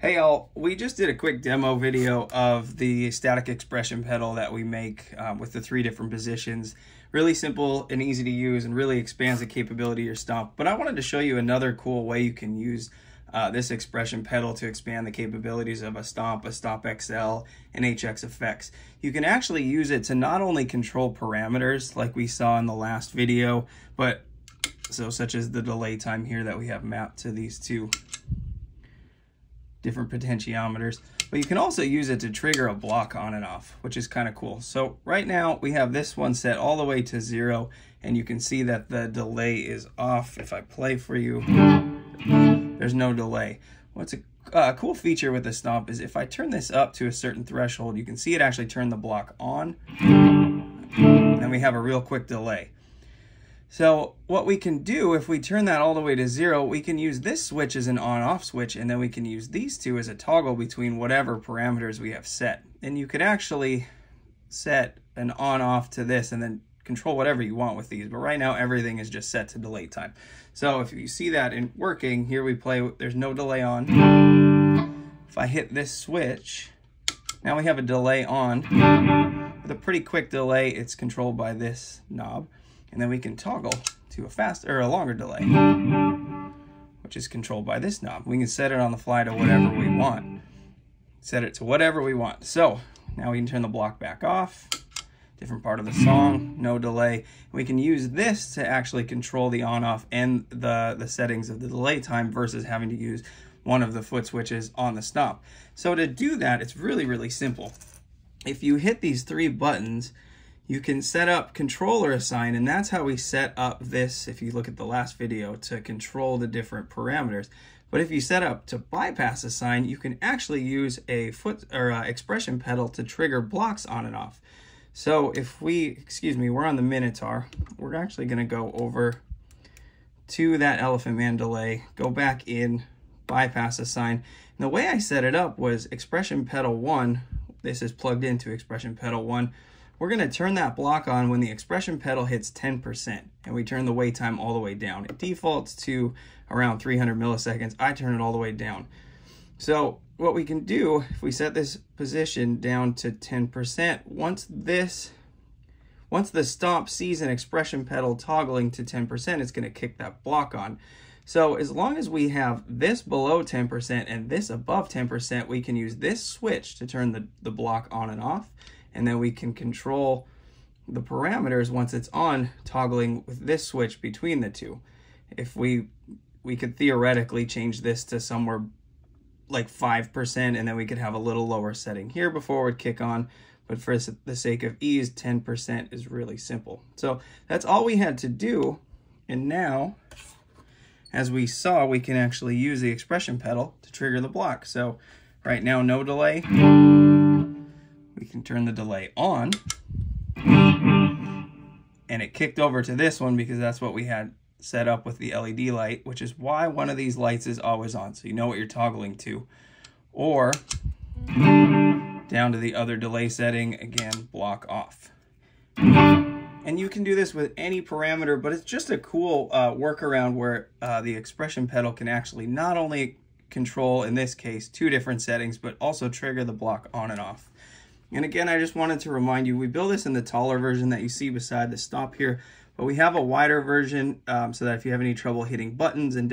Hey all, we just did a quick demo video of the static expression pedal that we make with the 3 different positions. Really simple and easy to use and really expands the capability of your stomp. But I wanted to show you another cool way you can use this expression pedal to expand the capabilities of a Stomp XL, and HX effects. You can actually use it to not only control parameters like we saw in the last video, but such as the delay time here that we have mapped to these 2 different potentiometers, but you can also use it to trigger a block on and off, which is kind of cool. So right now we have this one set all the way to 0, and you can see that the delay is off. If I play for you, there's no delay. What's a cool feature with the Stomp is if I turn this up to a certain threshold, you can see it actually turn the block on, and then we have a real quick delay. So what we can do, if we turn that all the way to 0, we can use this switch as an on-off switch, and then we can use these 2 as a toggle between whatever parameters we have set. And you could actually set an on-off to this and then control whatever you want with these. But right now, everything is just set to delay time. So if you see that in working, here we play, there's no delay on. If I hit this switch, now we have a delay on. With a pretty quick delay, it's controlled by this knob. And then we can toggle to a faster or a longer delay, which is controlled by this knob. We can set it on the fly to whatever we want. Set it to whatever we want. So now we can turn the block back off. Different part of the song, no delay. We can use this to actually control the on-off and the settings of the delay time versus having to use one of the foot switches on the Stomp. So to do that, it's really, really simple. If you hit these 3 buttons, you can set up controller assign, and that's how we set up this, if you look at the last video, to control the different parameters. But if you set up to bypass assign, you can actually use a foot or expression pedal to trigger blocks on and off. So if we're on the Minotaur, we're actually going to go over to that Elephant Man delay, go back in, bypass assign. And the way I set it up was expression pedal 1, this is plugged into expression pedal 1. We're going to turn that block on when the expression pedal hits 10%, and we turn the wait time all the way down. It defaults to around 300 milliseconds. I turn it all the way down. So what we can do, if we set this position down to 10%, once the Stomp sees an expression pedal toggling to 10%, it's going to kick that block on. So as long as we have this below 10% and this above 10%, we can use this switch to turn the block on and off. And then we can control the parameters once it's on, toggling with this switch between the 2. If we could theoretically change this to somewhere like 5%, and then we could have a little lower setting here before it would kick on. But for the sake of ease, 10% is really simple. So that's all we had to do. And now, as we saw, we can actually use the expression pedal to trigger the block. So right now, no delay. We can turn the delay on, and it kicked over to this one because that's what we had set up with the LED light, which is why one of these lights is always on, so you know what you're toggling to. Or down to the other delay setting, again, block off. And you can do this with any parameter, but it's just a cool workaround where the expression pedal can actually not only control, in this case, 2 different settings, but also trigger the block on and off. And again, I just wanted to remind you, we build this in the taller version that you see beside the Stomp here, but we have a wider version so that if you have any trouble hitting buttons and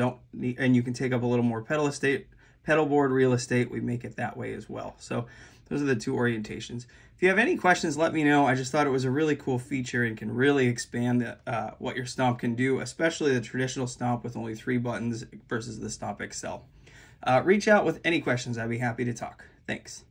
you can take up a little more pedalboard real estate, we make it that way as well. So those are the 2 orientations. If you have any questions, let me know. I just thought it was a really cool feature and can really expand what your Stomp can do, especially the traditional Stomp with only 3 buttons versus the Stomp XL. Reach out with any questions. I'd be happy to talk. Thanks.